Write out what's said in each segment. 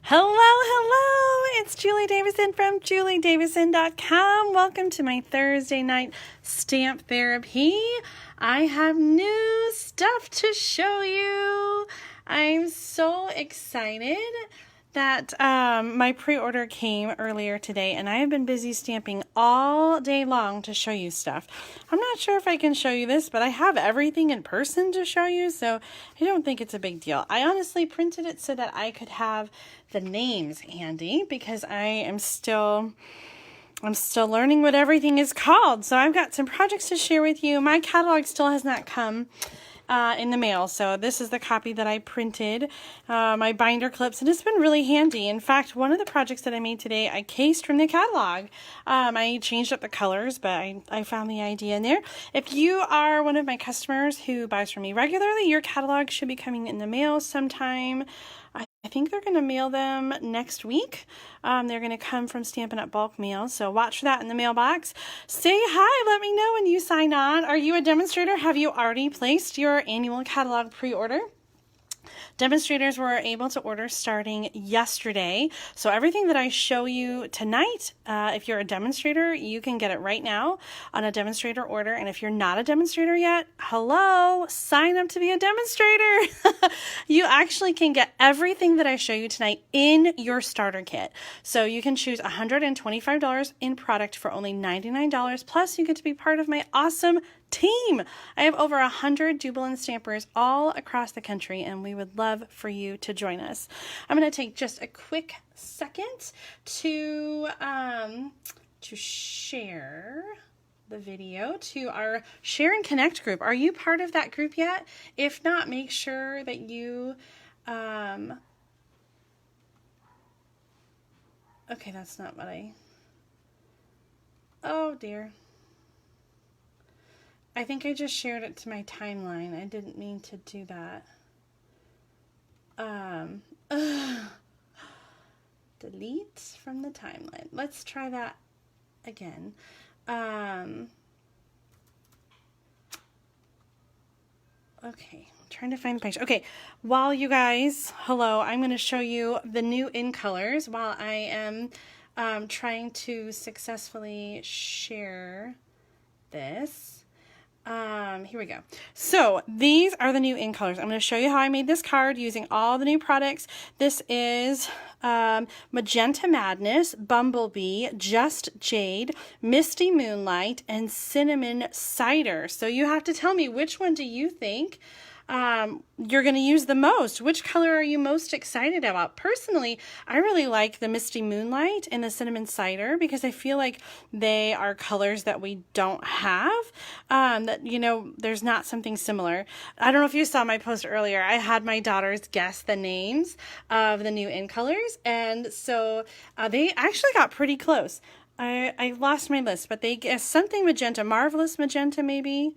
Hello, it's Julie Davison from juliedavison.com. Welcome to my Thursday night stamp therapy. I have new stuff to show you. I'm so excited that my pre-order came earlier today, and I have been busy stamping all day long to show you stuff. I'm not sure if I can show you this, but I have everything in person to show you, so I don't think it's a big deal. I honestly printed it so that I could have the names handy because I'm still learning what everything is called. So I've got some projects to share with you. My catalog still has not come in the mail. So this is the copy that I printed, my binder clips, and it's been really handy. In fact, one of the projects that I made today, I cased from the catalog. I changed up the colors, but I found the idea in there. If you are one of my customers who buys from me regularly, your catalog should be coming in the mail sometime. I think they're going to mail them next week. They're going to come from Stampin' Up! Bulk mail, so watch for that in the mailbox. Say hi, let me know when you sign on. Are you a demonstrator? Have you already placed your annual catalog pre-order? Demonstrators were able to order starting yesterday. So everything that I show you tonight, if you're a demonstrator, you can get it right now on a demonstrator order. And if you're not a demonstrator yet, hello, sign up to be a demonstrator. You actually can get everything that I show you tonight in your starter kit. So you can choose $125 in product for only $99. Plus you get to be part of my awesome team. I have over 100 Dublin stampers all across the country, and we would love for you to join us. I'm going to take just a quick second to share the video to our Share and Connect group. Are you part of that group yet? If not, make sure that you okay, that's not what oh dear. I think I just shared it to my timeline. I didn't mean to do that. Delete from the timeline. Let's try that again. Okay, I'm trying to find the picture. Okay, while you guys, hello, I'm going to show you the new in colors while I am trying to successfully share this. Here we go. So these are the new in colors. I'm going to show you how I made this card using all the new products. This is Magenta Madness, Bumblebee, Just Jade, Misty Moonlight, and Cinnamon Cider. So you have to tell me, which one do you think you're going to use the most? Which color are you most excited about? Personally, I really like the Misty Moonlight and the Cinnamon Cider because I feel like they are colors that we don't have, that, you know, there's not something similar. I don't know if you saw my post earlier. I had my daughters guess the names of the new in colors, and so they actually got pretty close. I lost my list, but they guessed something magenta, Marvelous Magenta maybe,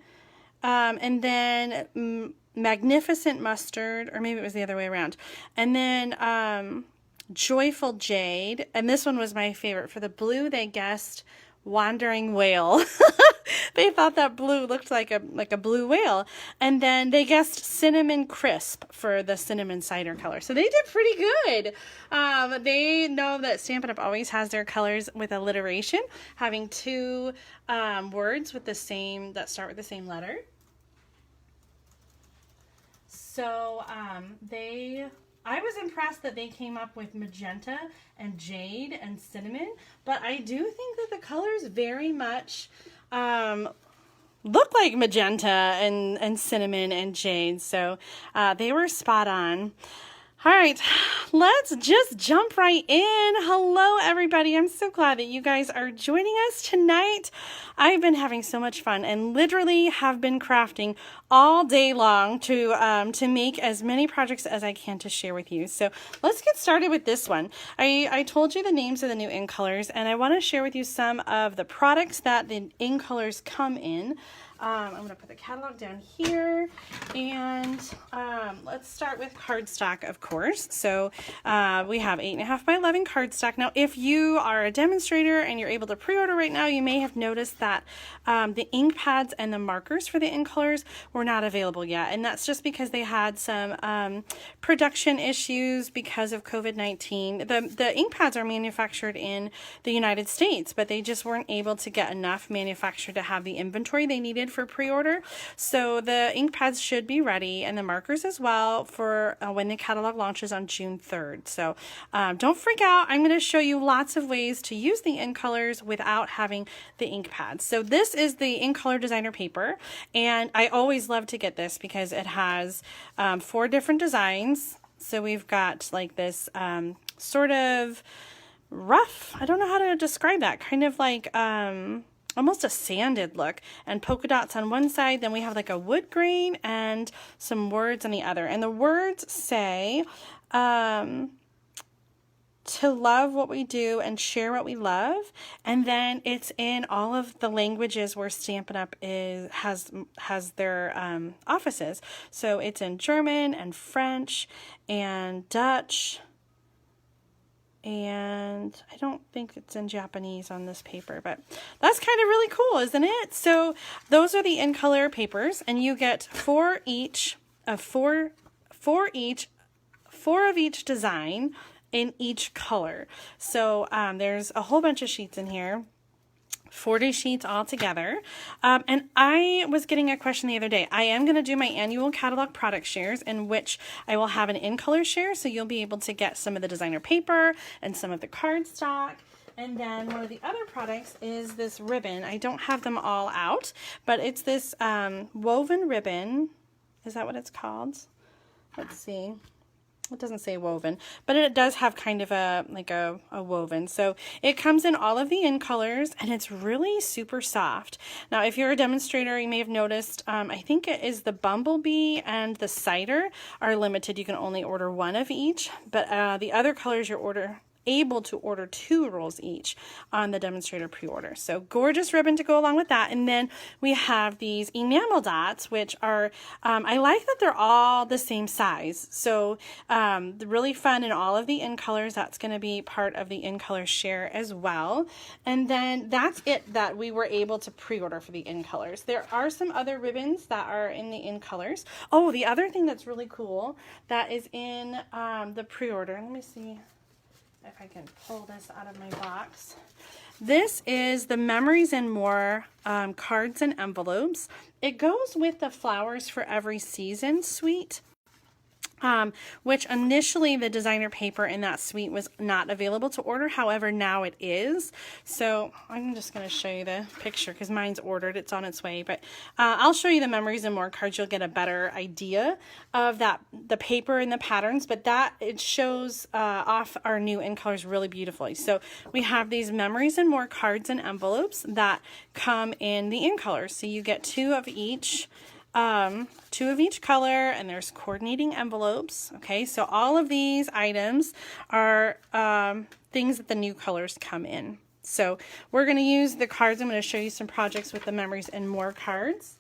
and then Magnificent Mustard, or maybe it was the other way around. And then Joyful Jade, and this one was my favorite. For the blue, they guessed Wandering Whale. They thought that blue looked like a blue whale. And then they guessed Cinnamon Crisp for the Cinnamon Cider color. So they did pretty good. They know that Stampin' Up! Always has their colors with alliteration, having two words with the same, that start with the same letter. So I was impressed that they came up with magenta and jade and cinnamon, but I do think that the colors very much look like magenta and cinnamon and jade, so they were spot on. All right, let's just jump right in. Hello, everybody. I'm so glad that you guys are joining us tonight. I've been having so much fun and literally have been crafting all day long to make as many projects as I can to share with you. So let's get started with this one. I told you the names of the new in colors, and I want to share with you some of the products that the in colors come in. I'm going to put the catalog down here, and let's start with cardstock, of course. So we have 8.5 by 11 cardstock. Now, if you are a demonstrator and you're able to pre-order right now, you may have noticed that the ink pads and the markers for the ink colors were not available yet, and that's just because they had some production issues because of COVID-19. The ink pads are manufactured in the United States, but they just weren't able to get enough manufactured to have the inventory they needed for pre-order. So the ink pads should be ready, and the markers as well, for when the catalog launches on June 3rd. So don't freak out. I'm going to show you lots of ways to use the ink colors without having the ink pads. So this is the ink color designer paper, and I always love to get this because it has 4 different designs. So we've got like this sort of rough, I don't know how to describe that, kind of like almost a sanded look, and polka dots on one side. Then we have like a wood grain and some words on the other, and the words say to love what we do and share what we love. And then it's in all of the languages where Stampin' Up! has their offices. So it's in German and French and Dutch, and I don't think it's in Japanese on this paper, but that's kind of really cool, isn't it? So those are the in color papers, and you get 4 each of four of each design in each color. So there's a whole bunch of sheets in here, 40 sheets altogether. And I was getting a question the other day. I am going to do my annual catalog product shares, in which I will have an in color share, so you'll be able to get some of the designer paper and some of the cardstock. And then one of the other products is this ribbon. I don't have them all out, but it's this woven ribbon. Is that what it's called? Let's see. It doesn't say woven, but it does have kind of a woven. So it comes in all of the in colors, and it's really super soft. Now, if you're a demonstrator, you may have noticed, I think it is the Bumblebee and the Cider are limited. You can only order 1 of each, but the other colors you're able to order 2 rolls each on the demonstrator pre-order. So gorgeous ribbon to go along with that. And then we have these enamel dots, which are I like that they're all the same size. So really fun in all of the in colors. That's going to be part of the in color share as well. And then that's it that we were able to pre-order for the in colors. There are some other ribbons that are in the in colors. Oh, the other thing that's really cool that is in the pre-order, let me see if I can pull this out of my box. This is the Memories and More cards and envelopes. It goes with the Flowers for Every Season suite, which initially the designer paper in that suite was not available to order. However, now it is. So I'm just going to show you the picture because mine's ordered. It's on its way. But I'll show you the Memories and More cards. You'll get a better idea of the paper and the patterns. But it shows off our new in colors really beautifully. So we have these Memories and More cards and envelopes that come in the in colors. So you get 2 of each. 2 of each color, and there's coordinating envelopes. Okay, so all of these items are things that the new colors come in. So we're going to use the cards. I'm going to show you some projects with the Memories and More cards,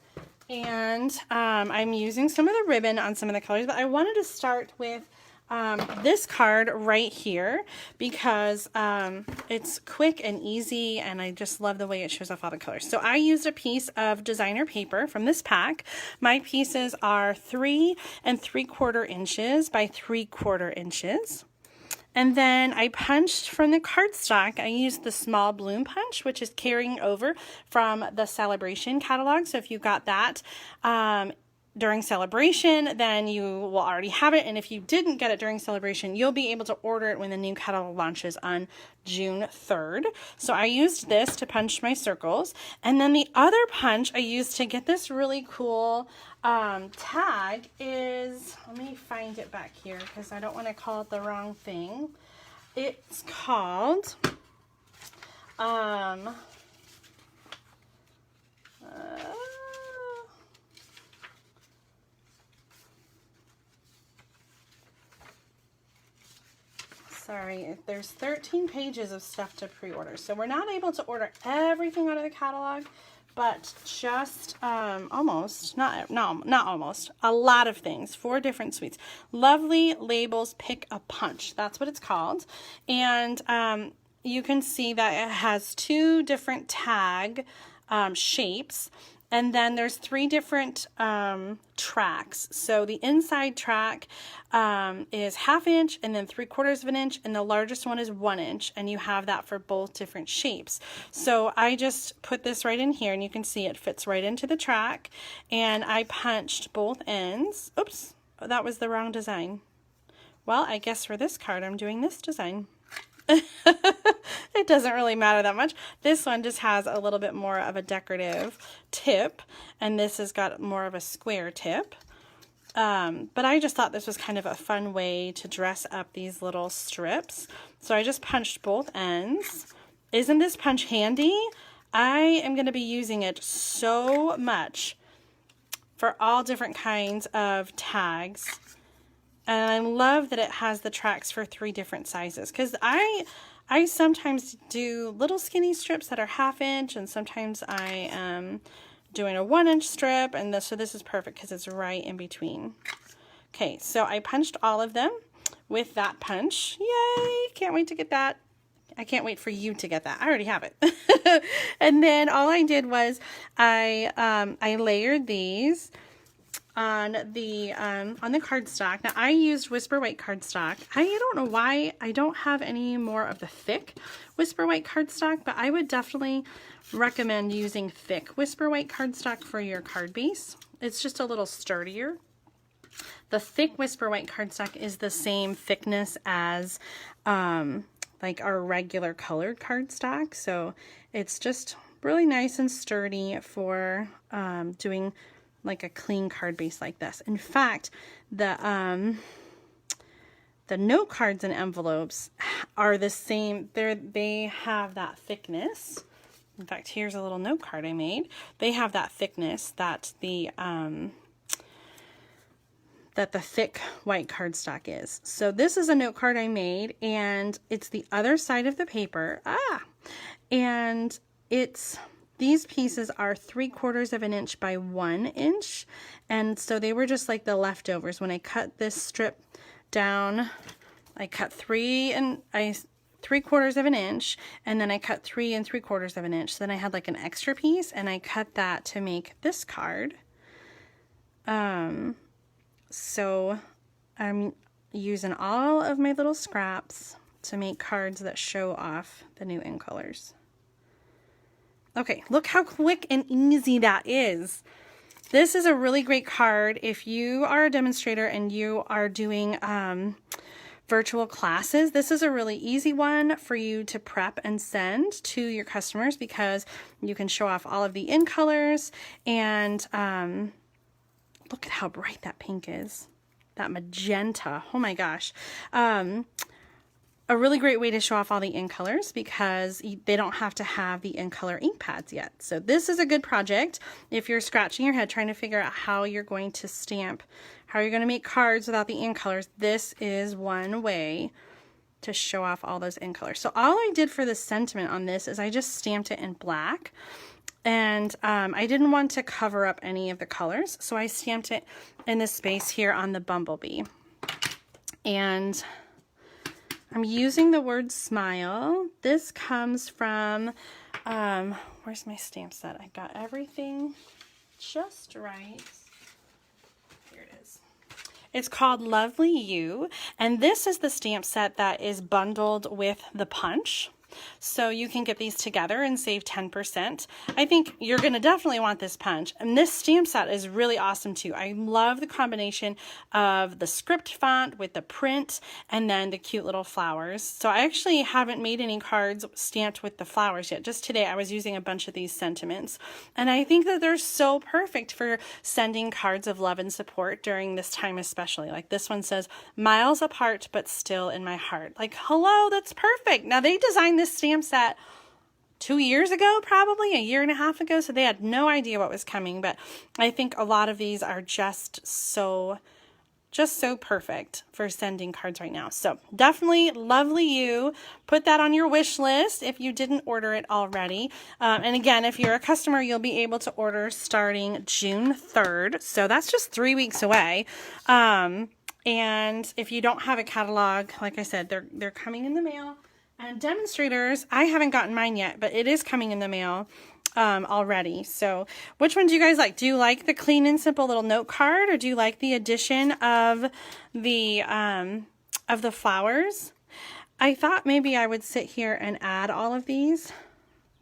and I'm using some of the ribbon on some of the colors, but I wanted to start with this card right here because it's quick and easy, and I just love the way it shows off all the colors. So I used a piece of designer paper from this pack. My pieces are 3 3/4 inches by 3/4 inches. And then I punched from the cardstock. I used the small bloom punch, which is carrying over from the Celebration catalog. So if you got that during Celebration, then you will already have it. And if you didn't get it during Celebration, you'll be able to order it when the new catalog launches on June 3rd. So I used this to punch my circles. And then the other punch I used to get this really cool tag is, let me find it back here because I don't want to call it the wrong thing. It's called sorry, there's 13 pages of stuff to pre-order. So we're not able to order everything out of the catalog, but just almost, not almost, a lot of things, 4 different suites. Lovely Labels Pick a Punch, that's what it's called. And you can see that it has 2 different tag shapes. And then there's 3 different tracks. So the inside track is 1/2 inch and then 3/4 of an inch, and the largest one is 1 inch, and you have that for both different shapes. So I just put this right in here, and you can see it fits right into the track, and I punched both ends. Oops, that was the wrong design. Well, I guess for this card I'm doing this design. It doesn't really matter that much. This one just has a little bit more of a decorative tip, and this has got more of a square tip. But I just thought this was kind of a fun way to dress up these little strips. So I just punched both ends. Isn't this punch handy? I am going to be using it so much for all different kinds of tags. And I love that it has the tracks for 3 different sizes, because I sometimes do little skinny strips that are 1/2 inch, and sometimes I am doing a 1 inch strip, and so this is perfect because it's right in between. Okay, so I punched all of them with that punch. Yay! Can't wait to get that. I can't wait for you to get that. I already have it. And then all I did was I layered these on the cardstock. Now I used Whisper White cardstock. I don't know why I don't have any more of the thick Whisper White cardstock, but I would definitely recommend using thick Whisper White cardstock for your card base. It's just a little sturdier. The thick Whisper White cardstock is the same thickness as like our regular colored cardstock, so it's just really nice and sturdy for doing like a clean card base like this. In fact, the note cards and envelopes are the same. They have that thickness. In fact, here's a little note card I made. They have that thickness that the thick white cardstock is. So this is a note card I made, and it's the other side of the paper. And these pieces are 3/4 of an inch by 1 inch, and so they were just like the leftovers. When I cut this strip down, I cut 3/4 of an inch, and then I cut 3 3/4 of an inch. So then I had like an extra piece, and I cut that to make this card. So I'm using all of my little scraps to make cards that show off the new in colors. Okay, look how quick and easy that is. This is a really great card if you are a demonstrator and you are doing virtual classes. This is a really easy one for you to prep and send to your customers, because you can show off all of the in colors, and look at how bright that pink is. That magenta, oh my gosh. A really great way to show off all the in colors, because they don't have to have the in color ink pads yet. So this is a good project if you're scratching your head trying to figure out how you're going to stamp, how you're going to make cards without the in colors. This is one way to show off all those in colors. So all I did for the sentiment on this is I just stamped it in black, and I didn't want to cover up any of the colors, so I stamped it in this space here on the bumblebee. And I'm using the word smile. This comes from, where's my stamp set? I got everything just right. Here it is. It's called Lovely You, and this is the stamp set that is bundled with the punch. So you can get these together and save 10%. I think you're going to definitely want this punch. And this stamp set is really awesome too. I love the combination of the script font with the print and then the cute little flowers. So I actually haven't made any cards stamped with the flowers yet. Just today I was using a bunch of these sentiments. And I think that they're so perfect for sending cards of love and support during this time especially. Like this one says, miles apart but still in my heart. Like, hello, that's perfect. Now they designed this stamp set 2 years ago, probably a year and a half ago, so they had no idea what was coming, but I think a lot of these are just so just so perfect for sending cards right now. So definitely Lovely You. Put that on your wish list if you didn't order it already. And again, if you're a customer, you'll be able to order starting June 3rd. So that's just 3 weeks away. And if you don't have a catalog, like I said, they're coming in the mail. And Demonstrators, I haven't gotten mine yet, but it is coming in the mail already. So which one do you guys like? Do you like the clean and simple little note card, or do you like the addition of the flowers? I thought maybe I would sit here and add all of these.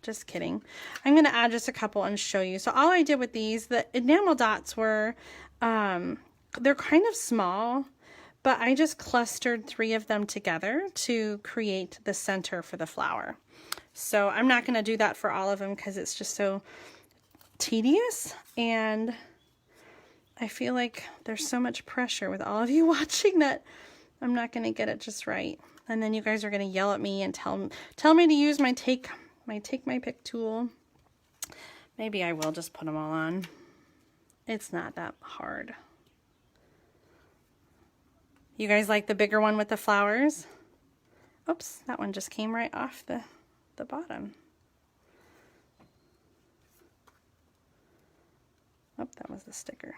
Just kidding. I'm going to add just a couple and show you. So all I did with these, the enamel dots were, they're kind of small, but I just clustered 3 of them together to create the center for the flower. So I'm not going to do that for all of them because it's just so tedious, and I feel like there's so much pressure with all of you watching that I'm not going to get it just right. And then you guys are going to yell at me and tell me to use my take my pick tool. Maybe I will just put them all on. It's not that hard. You guys like the bigger one with the flowers? Oops, that one just came right off the bottom. Oh, that was the sticker.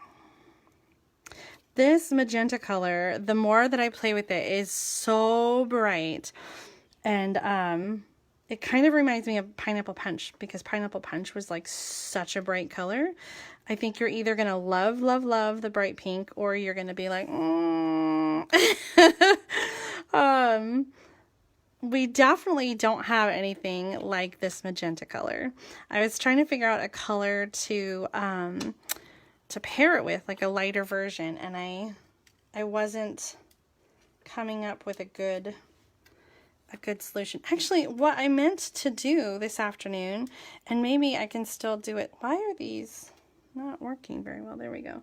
This magenta color, the more that I play with it, is so bright. And it kind of reminds me of Pineapple Punch, because Pineapple Punch was like such a bright color. I think you're either going to love, love, love the bright pink, or you're going to be like, we definitely don't have anything like this magenta color. I was trying to figure out a color to pair it with, like a lighter version, and I wasn't coming up with a good solution. Actually, what I meant to do this afternoon, and maybe I can still do it. Why are these not working very well? There we go.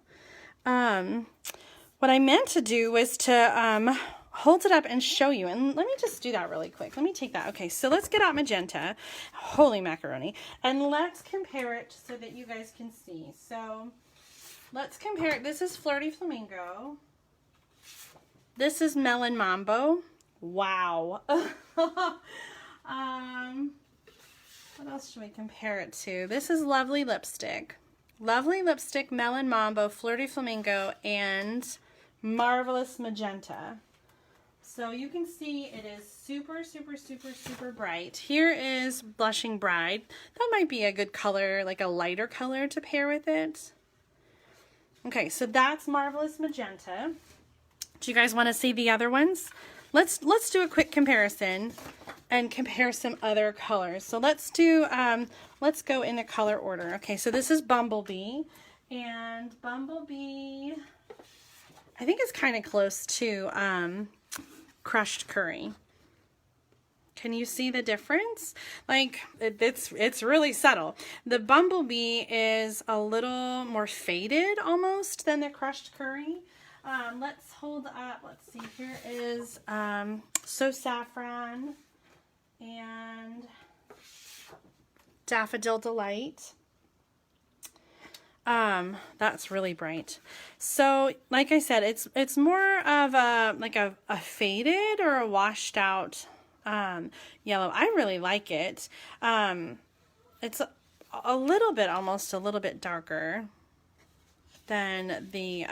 What I meant to do was to hold it up and show you. And let me just do that really quick. Let me take that. Okay, so let's get out magenta. Holy macaroni. And let's compare it so that you guys can see. So let's compare it. This is Flirty Flamingo. This is Melon Mambo. Wow. What else should we compare it to? This is Lovely Lipstick. Lovely Lipstick, Melon Mambo, Flirty Flamingo, and Marvelous Magenta. So you can see it is super, super, super, super bright. Here is Blushing Bride. That might be a good color, like a lighter color to pair with it. Okay, so that's Marvelous Magenta. Do you guys want to see the other ones? Let's do a quick comparison and compare some other colors. So let's do, let's go in the color order. Okay, so this is Bumblebee, and Bumblebee, I think it's kind of close to Crushed Curry. Can you see the difference? Like, it's really subtle. The Bumblebee is a little more faded almost than the Crushed Curry. Let's hold up. Let's see. Here is So Saffron and Daffodil Delight. That's really bright. So, like I said, it's more of a faded or a washed out yellow. I really like it. It's a little bit, almost a little bit darker than the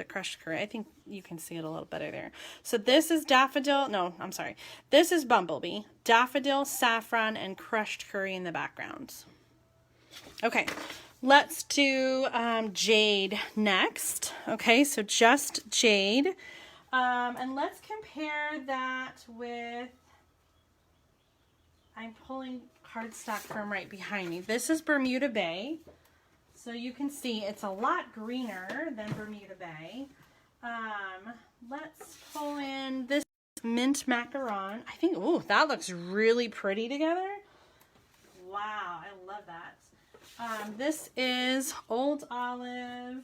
Crushed Curry. I think you can see it a little better there. So this is Daffodil. No, I'm sorry. This is Bumblebee, Daffodil, Saffron, and Crushed Curry in the background. Okay, let's do Jade next. Okay, so just Jade. And let's compare that with, I'm pulling cardstock from right behind me. This is Bermuda Bay. So you can see it's a lot greener than Bermuda Bay. Let's pull in this Mint Macaron. I think, ooh, that looks really pretty together. Wow, I love that. This is Old Olive,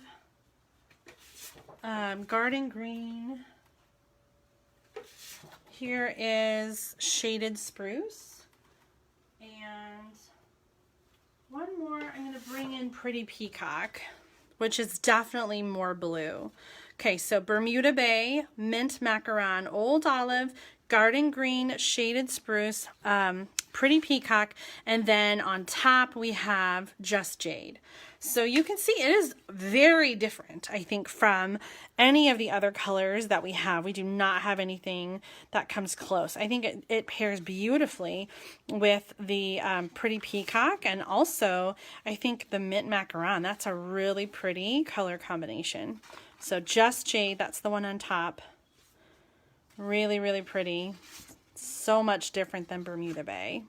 Garden Green. Here is Shaded Spruce. And one more, I'm going to bring in Pretty Peacock, which is definitely more blue, Okay, so Bermuda Bay, Mint Macaron, Old Olive, Garden Green, Shaded Spruce, Pretty Peacock, and then on top we have Just Jade. So you can see it is very different, I think, from any of the other colors that we have. We do not have anything that comes close. I think it pairs beautifully with the Pretty Peacock, and also I think the Mint Macaron. That's a really pretty color combination. So Just Jade, that's the one on top. Really, really pretty. So much different than Bermuda Bay.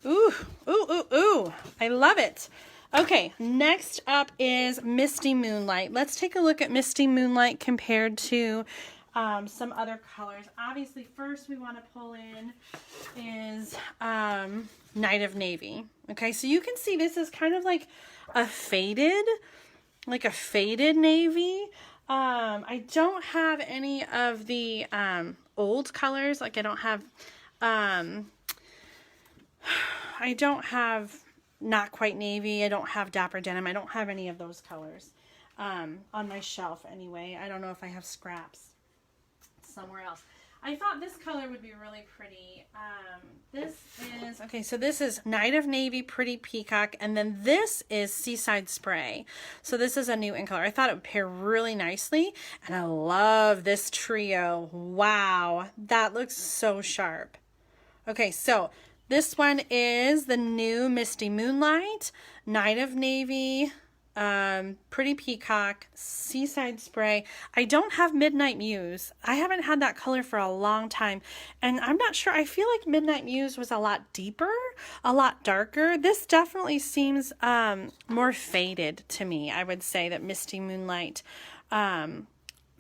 Ooh, ooh, ooh, ooh. I love it. Okay, next up is Misty Moonlight. Let's take a look at Misty Moonlight compared to some other colors. Obviously, first we want to pull in is Night of Navy. Okay, so you can see this is kind of like a faded navy. I don't have any of the old colors. Like I don't have Not Quite Navy. I don't have Dapper Denim. I don't have any of those colors on my shelf anyway. I don't know if I have scraps somewhere else. I thought this color would be really pretty. So this is Night of Navy, Pretty Peacock, and then this is Seaside Spray. So this is a new in color. I thought it would pair really nicely, and I love this trio. Wow, that looks so sharp. Okay, so this one is the new Misty Moonlight, Night of Navy, Pretty Peacock, Seaside Spray. I don't have Midnight Muse. I haven't had that color for a long time, and I'm not sure. I feel like Midnight Muse was a lot deeper, a lot darker. This definitely seems more faded to me. I would say that Misty Moonlight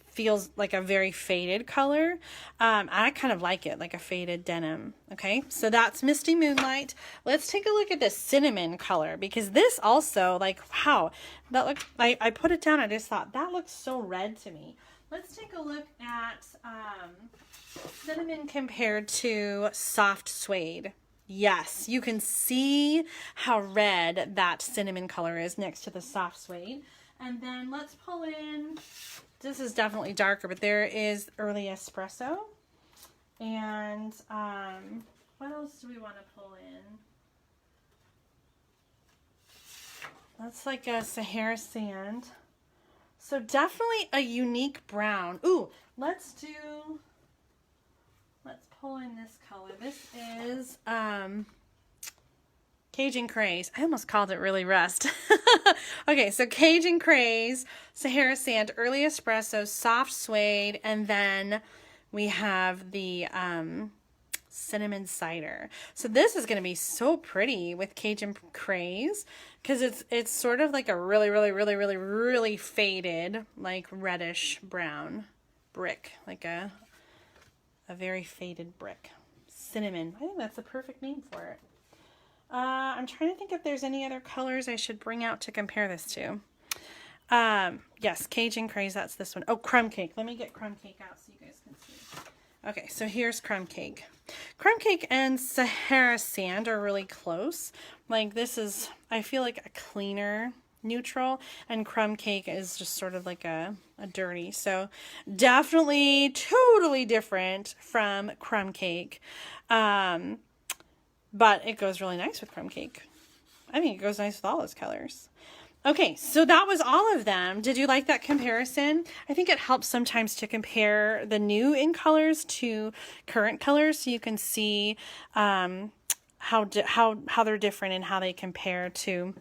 feels like a very faded color. I kind of like it, like a faded denim. Okay, so that's Misty Moonlight. Let's take a look at the cinnamon color, because this also, like, wow, that looks, I put it down, I just thought that looks so red to me. Let's take a look at cinnamon compared to soft suede. Yes, you can see how red that cinnamon color is next to the soft suede. And then let's pull in, this is definitely darker, but there is Early Espresso. And what else do we want to pull in? That's like a Sahara Sand. So definitely a unique brown. Ooh, let's pull in this color. This is Cajun Craze. I almost called it Really Rust. Okay, so Cajun Craze, Sahara Sand, Early Espresso, Soft Suede, and then we have the Cinnamon Cider. So this is going to be so pretty with Cajun Craze, because it's sort of like a really faded, like reddish brown brick, like a very faded brick. Cinnamon. I think that's the perfect name for it. I'm trying to think if there's any other colors I should bring out to compare this to. Yes, Cajun Craze, that's this one. Oh, Crumb Cake. Let me get Crumb Cake out so you guys can see. Okay, so here's Crumb Cake. Crumb Cake and Sahara Sand are really close. Like this is, I feel like a cleaner neutral, and Crumb Cake is just sort of like a dirty. So definitely totally different from Crumb Cake. But it goes really nice with Crumb Cake. I think it goes nice with all those colors. Okay, so that was all of them. Did you like that comparison? I think it helps sometimes to compare the new in colors to current colors, so you can see how they're different and how they compare to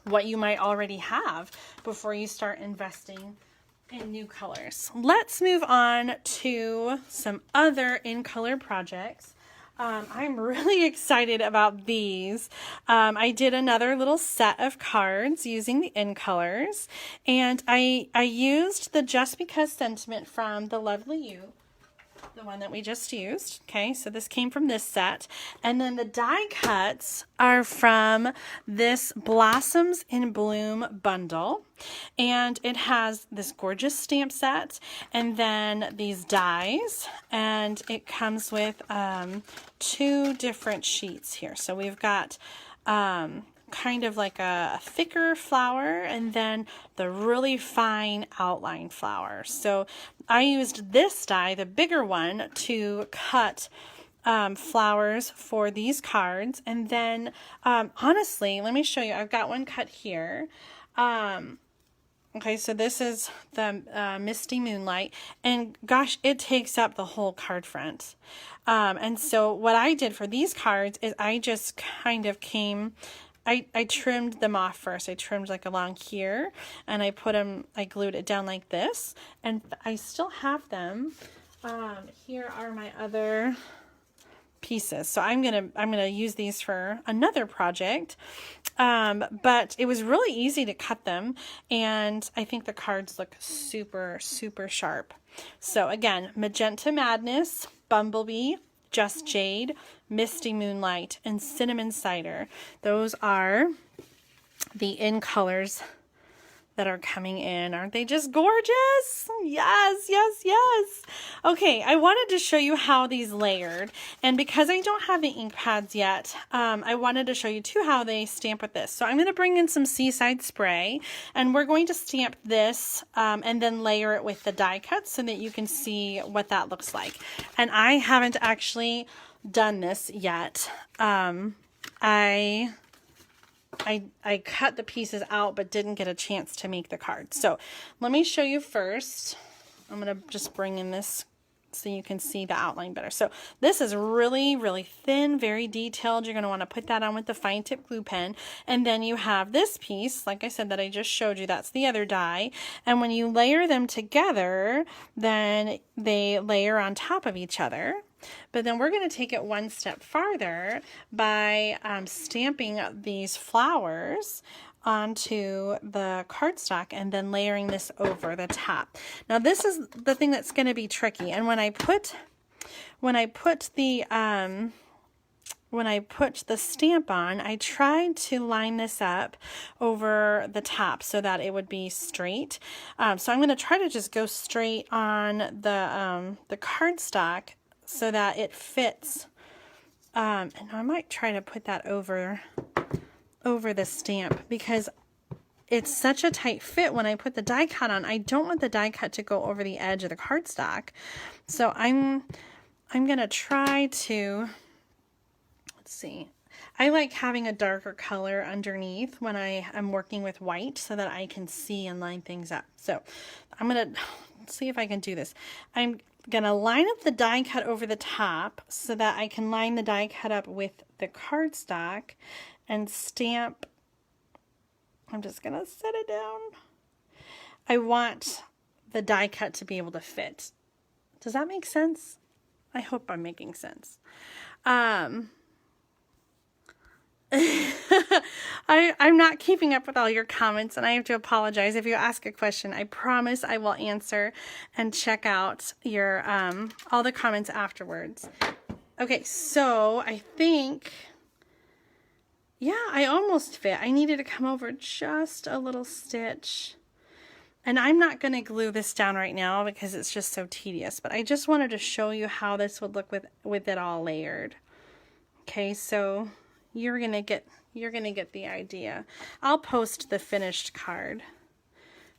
what you might already have before you start investing in new colors. Let's move on to some other in color projects. I'm really excited about these. I did another little set of cards using the in colors, and I used the Just Because sentiment from the Lovely You, the one that we just used. Okay, so this came from this set, and then the die cuts are from this Blossoms in Bloom bundle, and it has this gorgeous stamp set and then these dies, and it comes with 2 different sheets here. So we've got kind of like a thicker flower and then the really fine outline flower. So I used this die, the bigger one, to cut flowers for these cards. And then honestly, let me show you. I've got one cut here. Okay, so this is the Misty Moonlight, and gosh, it takes up the whole card front. And so what I did for these cards is I just kind of I trimmed them off first. I trimmed like along here, and I glued it down like this, and I still have them. Here are my other pieces. So I'm gonna use these for another project. But it was really easy to cut them, and I think the cards look super, super sharp. So again, Magenta Madness, Bumblebee, Just Jade, Misty Moonlight, and Cinnamon Cider. Those are the in colors that are coming in. Aren't they just gorgeous? Yes, yes, yes. Okay, I wanted to show you how these layered, and because I don't have the ink pads yet, I wanted to show you too how they stamp with this. So I'm going to bring in some Seaside Spray, and we're going to stamp this and then layer it with the die cut so that you can see what that looks like. And I haven't actually done this yet. I cut the pieces out but didn't get a chance to make the card. So let me show you first. I'm going to just bring in this so you can see the outline better. So this is really, really thin, very detailed. You're going to want to put that on with the fine tip glue pen. And then you have this piece, like I said, that I just showed you. That's the other die. And when you layer them together, then they layer on top of each other. But then we're going to take it one step farther by stamping these flowers onto the cardstock and then layering this over the top. Now this is the thing that's going to be tricky. And when I put the stamp on, I tried to line this up over the top so that it would be straight. So I'm going to try to just go straight on the cardstock so that it fits. And I might try to put that over the stamp because it's such a tight fit when I put the die cut on. I don't want the die cut to go over the edge of the cardstock. So I'm going to try to, let's see. I like having a darker color underneath when I am working with white so that I can see and line things up. So I'm going to see if I can do this. I'm going to line up the die cut over the top so that I can line the die cut up with the cardstock and stamp. I'm just going to set it down. I want the die cut to be able to fit. Does that make sense? I hope I'm making sense. I'm not keeping up with all your comments, and I have to apologize. If you ask a question, I promise I will answer and check out your all the comments afterwards. Okay, so I think, yeah, I almost fit. I needed to come over just a little stitch. And I'm not going to glue this down right now because it's just so tedious, but I just wanted to show you how this would look with it all layered. Okay, so you're gonna get the idea. I'll post the finished card,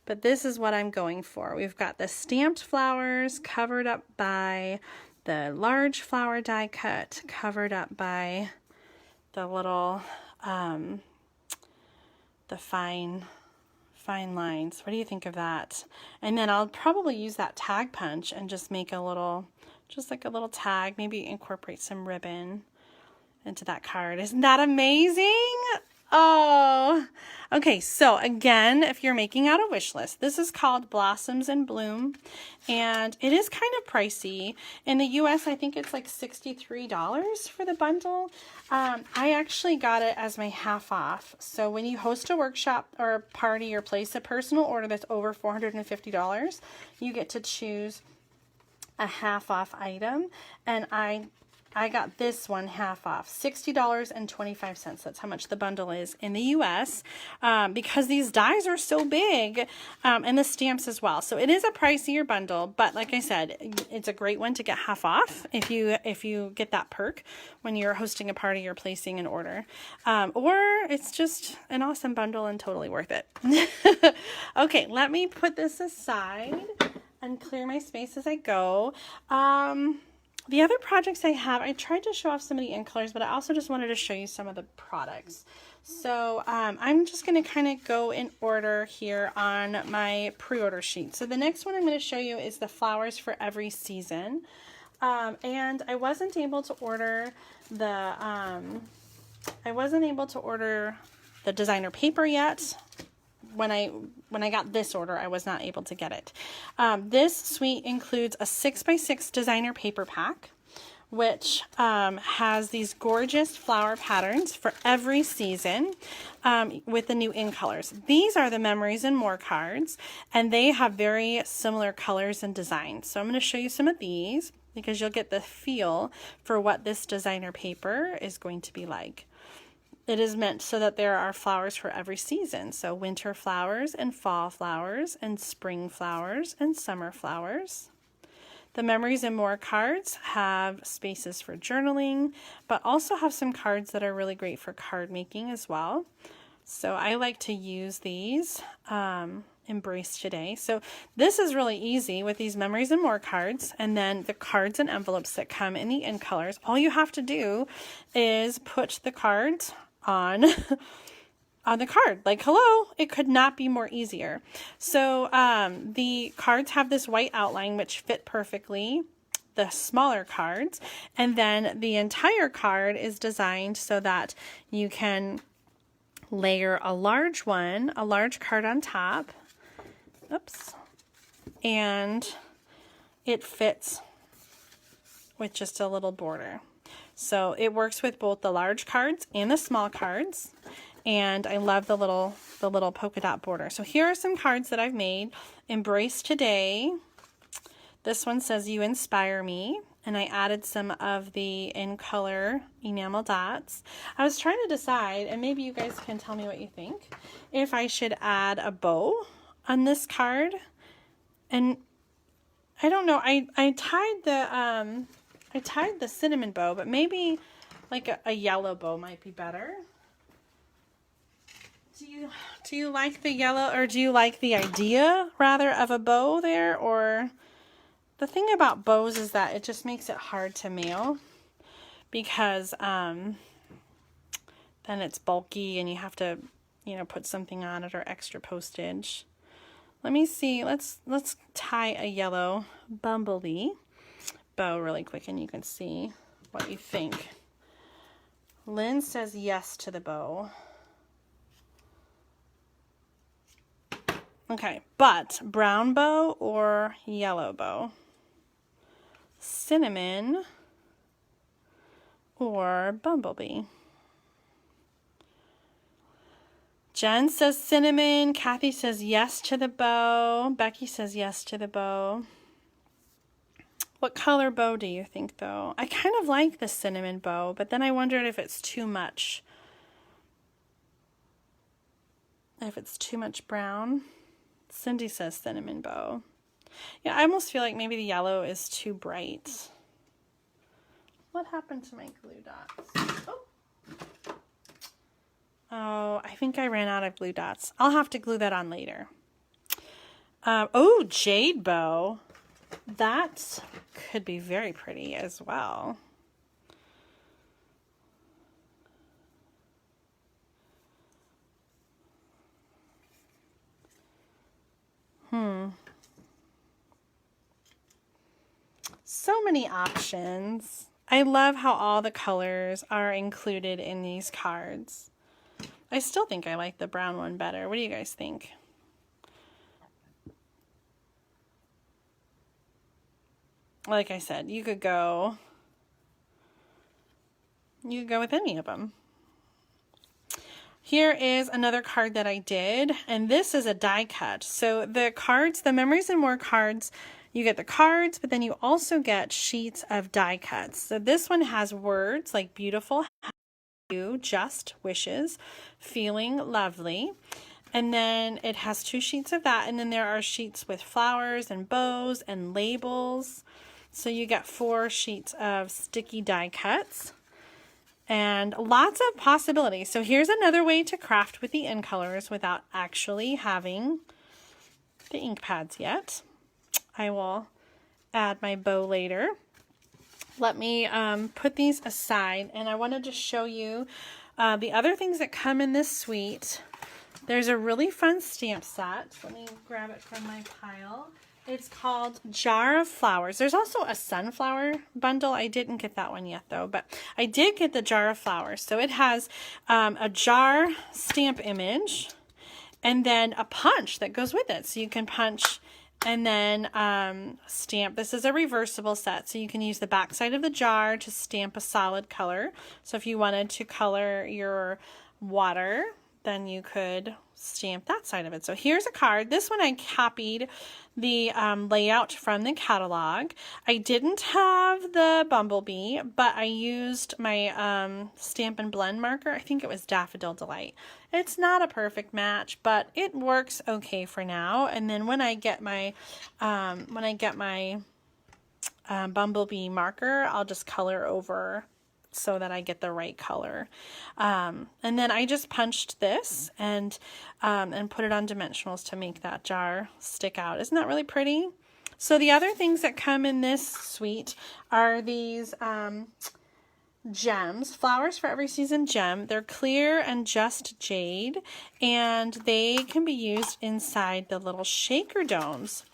but this is what I'm going for. We've got the stamped flowers covered up by the large flower die cut, covered up by the little the fine lines. What do you think of that? And then I'll probably use that tag punch and just make a little, just like a little tag, maybe incorporate some ribbon into that card. Isn't that amazing? Oh, okay. So again, if you're making out a wish list, this is called Blossoms in Bloom, and it is kind of pricey. In the US, I think it's like $63 for the bundle. I actually got it as my half off. So when you host a workshop or a party or place a personal order that's over $450, you get to choose a half off item. And I I got this one half off, $60.25. That's how much the bundle is in the US, because these dies are so big, and the stamps as well. So it is a pricier bundle, but like I said, it's a great one to get half off if you get that perk when you're hosting a party or placing an order, or it's just an awesome bundle and totally worth it. Okay, let me put this aside and clear my space as I go. The other projects I have, I tried to show off some of the ink colors, but I also just wanted to show you some of the products. So I'm just going to kind of go in order here on my pre-order sheet. So the next one I'm going to show you is the flowers for every season. And I wasn't able to order the designer paper yet. When I got this order, I was not able to get it. This suite includes a 6x6 designer paper pack, which has these gorgeous flower patterns for every season with the new ink colors. These are the Memories and More cards, and they have very similar colors and designs. So I'm going to show you some of these because you'll get the feel for what this designer paper is going to be like. It is meant so that there are flowers for every season. So winter flowers and fall flowers and spring flowers and summer flowers. The Memories and More cards have spaces for journaling, but also have some cards that are really great for card making as well. So I like to use these, Embrace Today. So this is really easy with these Memories and More cards, and then the cards and envelopes that come in the ink colors. All you have to do is put the cards on the card. Like, hello, it could not be more easier. So the cards have this white outline which fit perfectly the smaller cards, and then the entire card is designed so that you can layer a large card on top. Oops. And it fits with just a little border. So it works with both the large cards and the small cards. And I love the little polka dot border. So here are some cards that I've made. Embrace Today. This one says You Inspire Me. And I added some of the in color enamel dots. I was trying to decide, and maybe you guys can tell me what you think, if I should add a bow on this card. And I don't know, I tied the cinnamon bow, but maybe like a yellow bow might be better. Do you like the yellow, or do you like the idea rather of a bow there? Or the thing about bows is that it just makes it hard to mail because then it's bulky and you have to, put something on it or extra postage. Let me see. Let's tie a yellow bumblebee bow really quick and you can see what you think. Lynn says yes to the bow. Okay, but brown bow or yellow bow? Cinnamon or bumblebee? Jen says cinnamon. Kathy says yes to the bow. Becky says yes to the bow. What color bow do you think, though? I kind of like the cinnamon bow, but then I wondered if it's too much. If it's too much brown. Cindy says cinnamon bow. Yeah, I almost feel like maybe the yellow is too bright. What happened to my glue dots? Oh, I think I ran out of glue dots. I'll have to glue that on later. Oh, jade bow. That could be very pretty as well. So many options. I love how all the colors are included in these cards. I still think I like the brown one better. What do you guys think? Like I said, you could go with any of them. Here is another card that I did, and this is a die cut. So the cards, the Memories and More cards, You get the cards, but then you also get sheets of die cuts. So this one has words like beautiful, you, just, wishes, feeling, lovely. And then it has 2 sheets of that. And then there are sheets with flowers and bows and labels. So you get 4 sheets of sticky die cuts. And lots of possibilities. So here's another way to craft with the in colors without actually having the ink pads yet. I will add my bow later. Let me put these aside, and I wanted to show you the other things that come in this suite. There's a really fun stamp set. Let me grab it from my pile. It's called Jar of Flowers. There's also a sunflower bundle. I didn't get that one yet though, but I did get the Jar of Flowers. So it has a jar stamp image and then a punch that goes with it. So you can punch and then stamp. This is a reversible set, so you can use the back side of the jar to stamp a solid color. So if you wanted to color your water, then you could stamp that side of it. So here's a card. This one I copied the layout from the catalog. I didn't have the bumblebee, but I used my Stampin' Blend marker. I think it was Daffodil Delight. It's not a perfect match, but it works okay for now. And then when I get my bumblebee marker, I'll just color over so that I get the right color. And then I just punched this and put it on dimensionals to make that jar stick out. Isn't that really pretty? So the other things that come in this suite are these gems, Flowers for Every Season gem. They're clear and just jade, and they can be used inside the little shaker domes.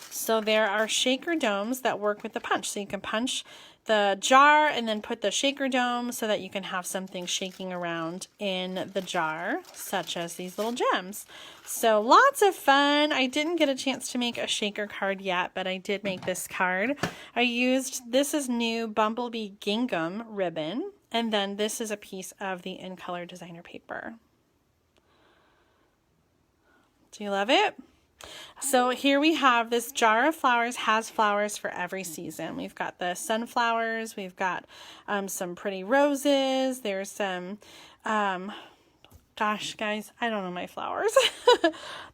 So there are shaker domes that work with the punch. So you can punch the jar and then put the shaker dome so that you can have something shaking around in the jar, such as these little gems. So lots of fun. I didn't get a chance to make a shaker card yet, but I did make this card. I used, this is new Bumblebee Gingham ribbon, and then this is a piece of the In Color designer paper. Do you love it? So here we have this Jar of Flowers, has flowers for every season. We've got the sunflowers, we've got some pretty roses, there's some, gosh guys, I don't know my flowers.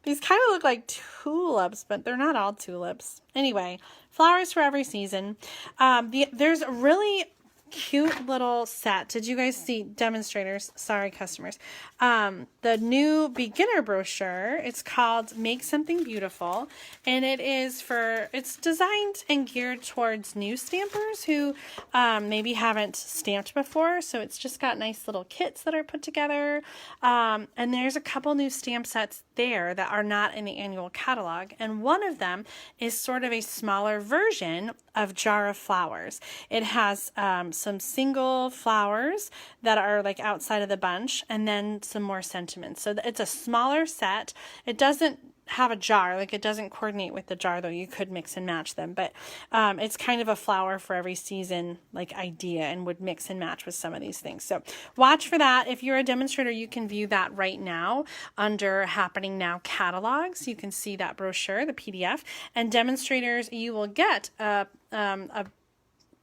These kind of look like tulips, but they're not all tulips. Anyway, flowers for every season. There's a really cute little set. Did you guys see Demonstrators? Sorry, customers. The new beginner brochure. It's called Make Something Beautiful, and it's designed and geared towards new stampers who maybe haven't stamped before. So it's just got nice little kits that are put together, and there's a couple new stamp sets there that are not in the annual catalog, and one of them is sort of a smaller version of Jar of Flowers. It has some single flowers that are like outside of the bunch, and then some more sentiments. So it's a smaller set. It doesn't have a jar, like it doesn't coordinate with the jar, though you could mix and match them, but it's kind of a flower for every season like idea, and would mix and match with some of these things. So watch for that. If you're a demonstrator, you can view that right now under Happening Now catalogs. You can see that brochure, the PDF, and demonstrators, you will get a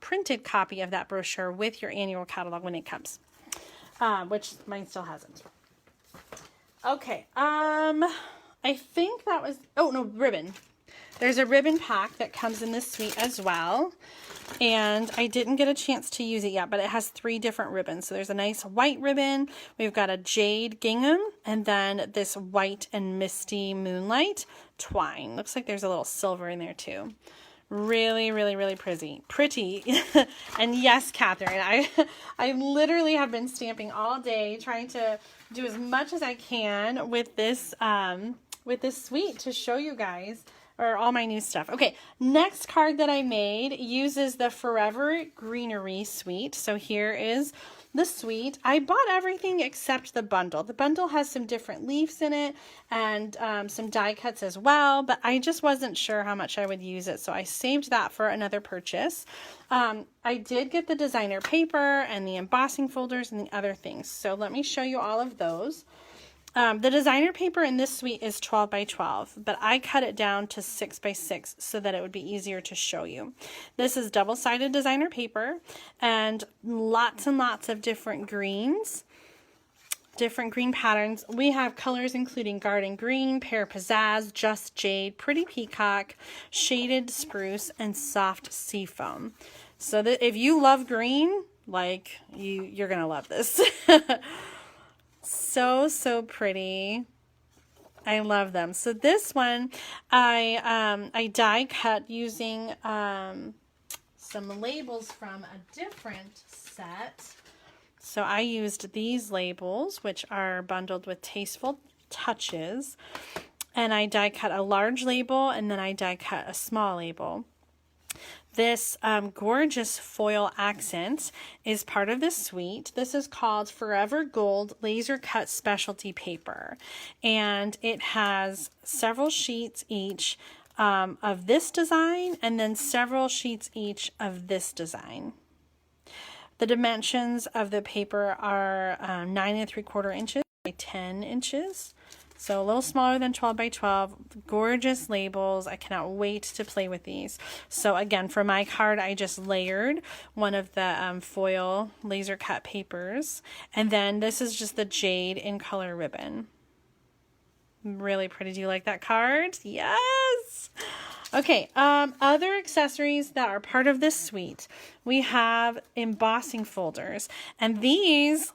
printed copy of that brochure with your annual catalog when it comes, which mine still hasn't. Okay, I think that was, oh no, ribbon. There's a ribbon pack that comes in this suite as well, and I didn't get a chance to use it yet, but it has 3 different ribbons. So there's a nice white ribbon, we've got a jade gingham, and then this white and misty moonlight twine. Looks like there's a little silver in there too. Really, really, really pretty. And yes, Catherine, I literally have been stamping all day, trying to do as much as I can with this suite to show you guys, or all my new stuff. Okay, next card that I made uses the Forever Greenery suite. So here is the suite. I bought everything except the bundle. The bundle has some different leaves in it and some die cuts as well, but I just wasn't sure how much I would use it, so I saved that for another purchase. I did get the designer paper and the embossing folders and the other things, so let me show you all of those. The designer paper in this suite is 12 by 12, but I cut it down to 6 by 6 so that it would be easier to show you. This is double-sided designer paper and lots of different greens, different green patterns. We have colors including garden green, pear pizzazz, just jade, pretty peacock, shaded spruce, and soft seafoam. So that if you love green, like you're gonna love this. So pretty. I love them. So this one I die cut using some labels from a different set. So I used these labels, which are bundled with Tasteful Touches, and I die cut a large label and then I die cut a small label. This gorgeous foil accent is part of this suite. This is called Forever Gold Laser Cut Specialty Paper. And it has several sheets each of this design and then several sheets each of this design. The dimensions of the paper are 9 3/4 inches by 10 inches. So a little smaller than 12 by 12, gorgeous labels. I cannot wait to play with these. So again, for my card, I just layered one of the foil laser cut papers. And then this is just the jade in color ribbon. Really pretty. Do you like that card? Yes! Okay, other accessories that are part of this suite. We have embossing folders. And these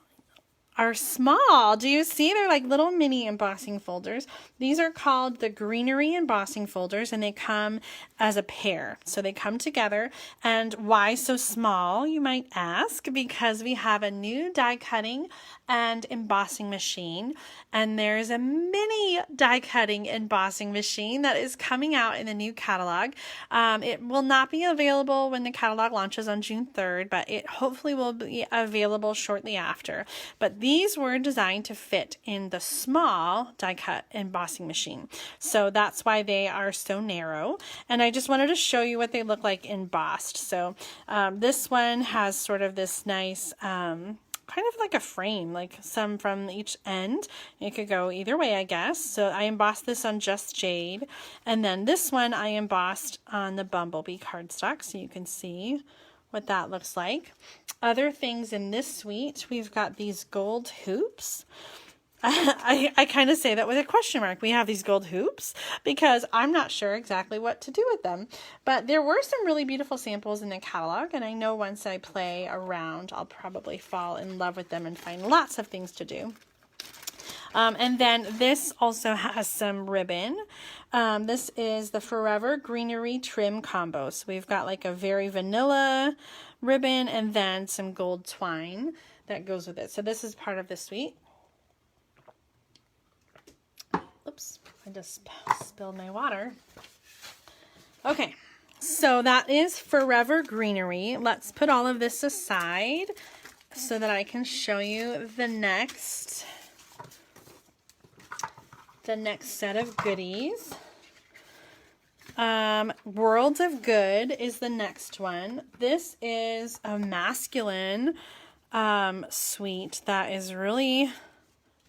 are small. Do you see? They're like little mini embossing folders. These are called the Greenery embossing folders, and they come as a pair. So they come together. And why so small, you might ask? Because we have a new die cutting and embossing machine, and there's a mini die cutting embossing machine that is coming out in the new catalog. It will not be available when the catalog launches on June 3rd, but it hopefully will be available shortly after. But these were designed to fit in the small die cut embossing machine. So that's why they are so narrow. And I just wanted to show you what they look like embossed. So this one has sort of this nice kind of like a frame, like some from each end. It could go either way, I guess. So I embossed this on Just Jade. And then this one I embossed on the Bumblebee cardstock, so you can see what that looks like. Other things in this suite, we've got these gold hoops. I kind of say that with a question mark. We have these gold hoops because I'm not sure exactly what to do with them. But there were some really beautiful samples in the catalog, and I know once I play around, I'll probably fall in love with them and find lots of things to do. And then this also has some ribbon. This is the Forever Greenery Trim Combo. So we've got like a very vanilla ribbon and then some gold twine that goes with it. So this is part of the suite. Oops, I just spilled my water. Okay, so that is Forever Greenery. Let's put all of this aside so that I can show you the next set of goodies. Worlds of Good is the next one. This is a masculine suite that is really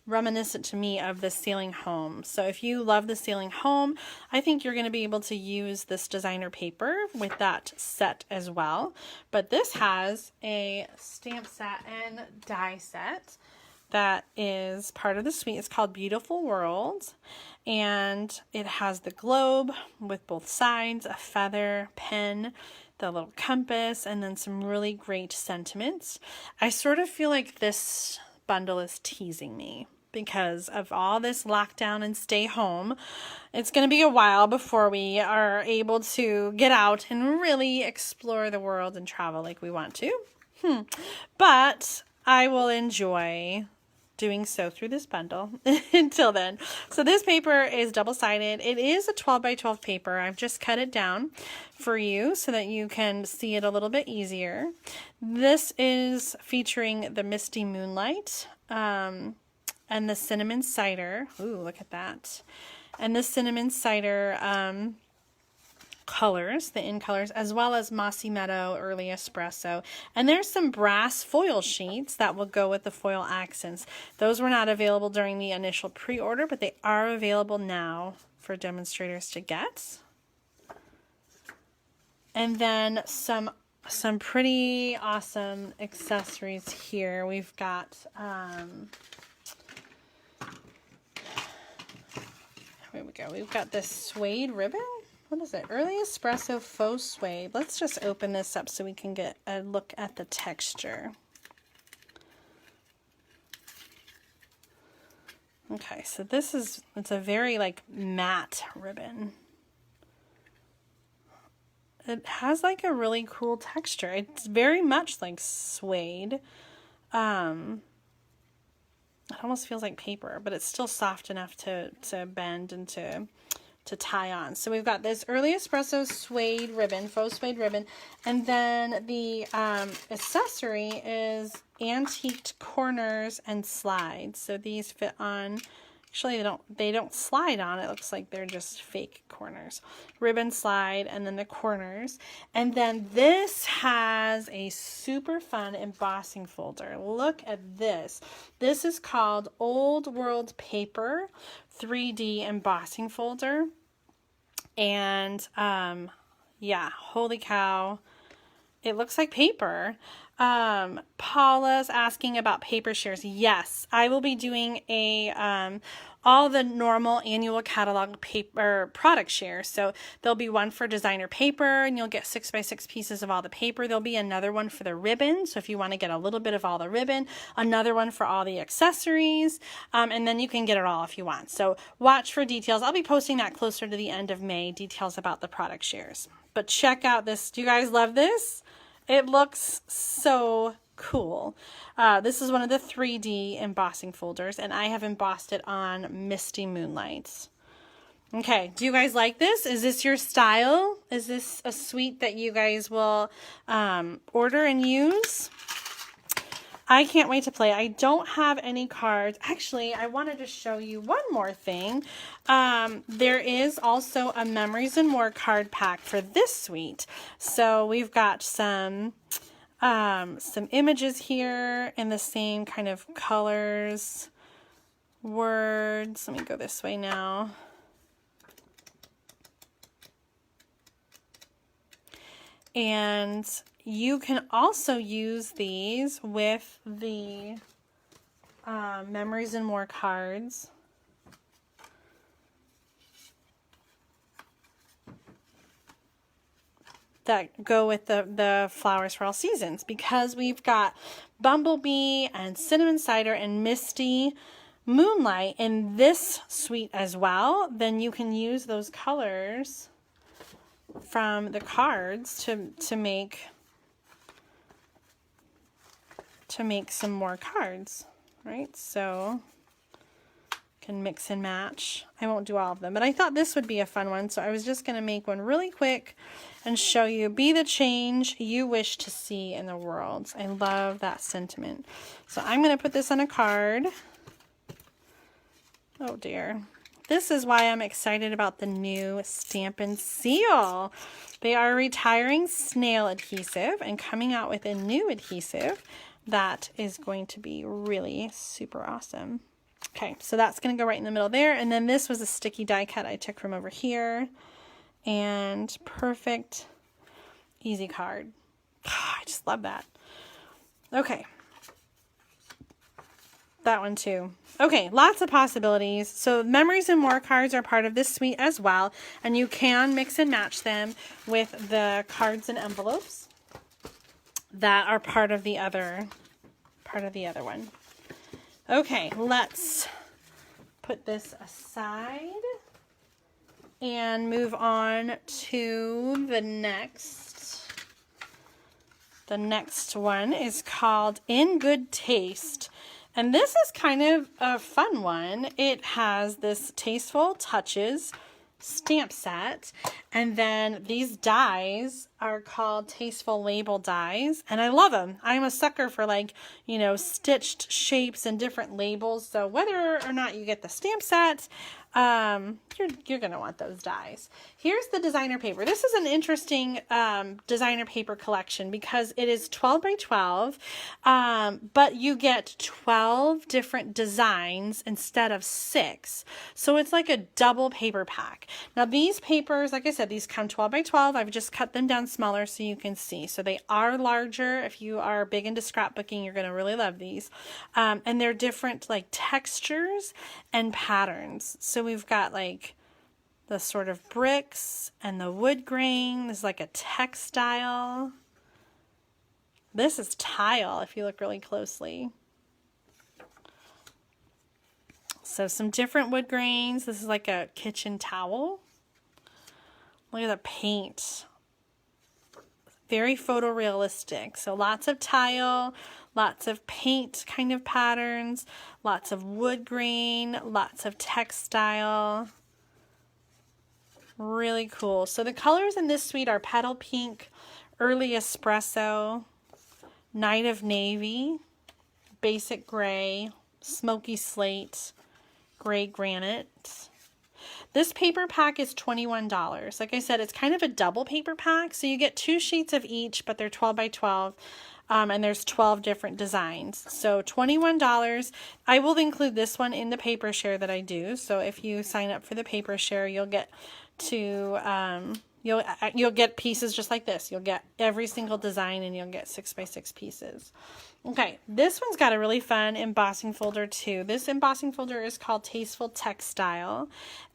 reminiscent to me of the Sailing Home. So if you love the Sailing Home, I think you're going to be able to use this designer paper with that set as well. But this has a stamp set and die set that is part of the suite. It's called Beautiful World, and it has the globe with both sides, a feather, pen, the little compass, and then some really great sentiments. I sort of feel like this bundle is teasing me because of all this lockdown and stay home. It's going to be a while before we are able to get out and really explore the world and travel like we want to. But I will enjoy doing so through this bundle until then. So this paper is double-sided. It is a 12 by 12 paper. I've just cut it down for you so that you can see it a little bit easier. This is featuring the Misty Moonlight and the Cinnamon Cider. Ooh, look at that. And the Cinnamon Cider colors, the in colors, as well as Mossy Meadow, Early Espresso. And there's some brass foil sheets that will go with the foil accents. Those were not available during the initial pre-order, but they are available now for demonstrators to get. And then some pretty awesome accessories here. We've got here we go. We've got this suede ribbon. What is it? Early Espresso Faux Suede. Let's just open this up so we can get a look at the texture. Okay, so it's a very like matte ribbon. It has like a really cool texture. It's very much like suede. It almost feels like paper, but it's still soft enough to bend and to tie on. So we've got this Early Espresso suede ribbon, faux suede ribbon, and then the accessory is antiqued corners and slides. So these fit on. Actually, they don't slide on. It looks like they're just fake corners. Ribbon slide and then the corners. And then this has a super fun embossing folder. Look at this. This is called Old World Paper 3D embossing folder. And yeah, holy cow. It looks like paper. Paula's asking about paper shares. Yes, I will be doing a all the normal annual catalog paper product shares. So there'll be one for designer paper, and you'll get 6x6 pieces of all the paper. There'll be another one for the ribbon. So if you want to get a little bit of all the ribbon, another one for all the accessories, and then you can get it all if you want. So watch for details. I'll be posting that closer to the end of May, details about the product shares. But check out this. Do you guys love this? It looks so cool. This is one of the 3D embossing folders, and I have embossed it on Misty Moonlights. Okay, do you guys like this? Is this your style? Is this a suite that you guys will order and use? I can't wait to play. I don't have any cards. Actually, I wanted to show you one more thing. There is also a Memories and More card pack for this suite. So we've got some images here in the same kind of colors, words. Let me go this way now. And you can also use these with the Memories and More cards. That go with the Flowers for All Seasons, because we've got Bumblebee and Cinnamon Cider and Misty Moonlight in this suite as well. Then you can use those colors from the cards to make some more cards, right? So can mix and match. I won't do all of them, but I thought this would be a fun one, so I was just going to make one really quick and show you. Be the change you wish to see in the world. I love that sentiment. So I'm going to put this on a card. Oh dear. This is why I'm excited about the new Stampin' Seal. They are retiring snail adhesive and coming out with a new adhesive that is going to be really super awesome. Okay, so that's going to go right in the middle there. And then this was a sticky die cut I took from over here. And perfect, easy card. Oh, I just love that. Okay. That one too. Okay, lots of possibilities. So Memories and More cards are part of this suite as well. And you can mix and match them with the cards and envelopes that are part of the other one. Okay, let's put this aside and move on to the next. The next one is called In Good Taste. And this is kind of a fun one. It has this Tasteful Touches stamp set, and then these dies are called Tasteful Label dies, and I love them. I'm a sucker for, like, stitched shapes and different labels. So whether or not you get the stamp set, You're going to want those dies. Here's the designer paper. This is an interesting designer paper collection because it is 12 by 12, but you get 12 different designs instead of 6. So it's like a double paper pack. Now these papers, like I said, these come 12 by 12. I've just cut them down smaller so you can see. So they are larger. If you are big into scrapbooking, you're going to really love these. And they're different like textures and patterns. So we've got like the sort of bricks and the wood grain. This is like a textile. This is tile if you look really closely. So some different wood grains. This is like a kitchen towel. Look at the paint. Very photorealistic. So lots of tile, lots of paint kind of patterns, lots of wood grain, lots of textile. Really cool. So the colors in this suite are Petal Pink, Early Espresso, Night of Navy, Basic Gray, Smoky Slate, Gray Granite. This paper pack is $21. Like I said, it's kind of a double paper pack. So you get 2 sheets of each, but they're 12 by 12. And there's 12 different designs. So $21. I will include this one in the paper share that I do. So if you sign up for the paper share, you'll get to you'll get pieces just like this. You'll get every single design and you'll get 6 by 6 pieces. Okay, this one's got a really fun embossing folder too. This embossing folder is called Tasteful Textile,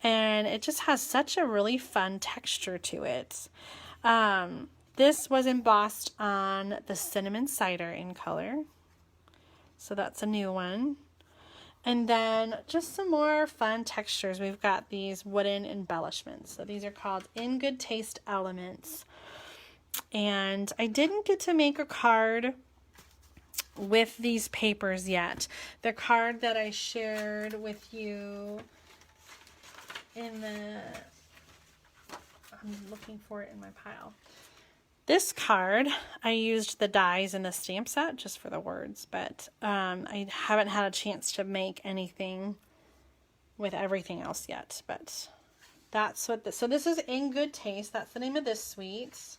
and it just has such a really fun texture to it. This was embossed on the Cinnamon Cider in color. So that's a new one. And then just some more fun textures. We've got these wooden embellishments. So these are called In Good Taste Elements. And I didn't get to make a card with these papers yet. The card that I shared with you in the... I'm looking for it in my pile. This card, I used the dies in the stamp set just for the words, but I haven't had a chance to make anything with everything else yet, but that's what this, so this is In Good Taste. That's the name of this suite.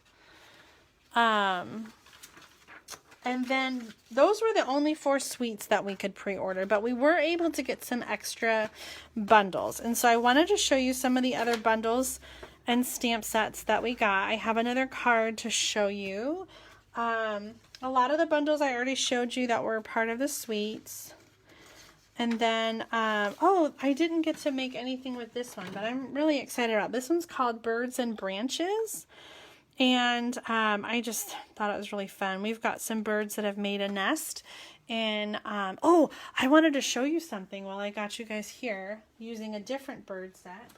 And then those were the only 4 suites that we could pre-order, but we were able to get some extra bundles. And so I wanted to show you some of the other bundles and stamp sets that we got. I have another card to show you. A lot of the bundles I already showed you that were part of the suites. And then, oh, I didn't get to make anything with this one, but I'm really excited about. This one's called Birds and Branches. And I just thought it was really fun. We've got some birds that have made a nest. And, oh, I wanted to show you something while I got you guys here using a different bird set.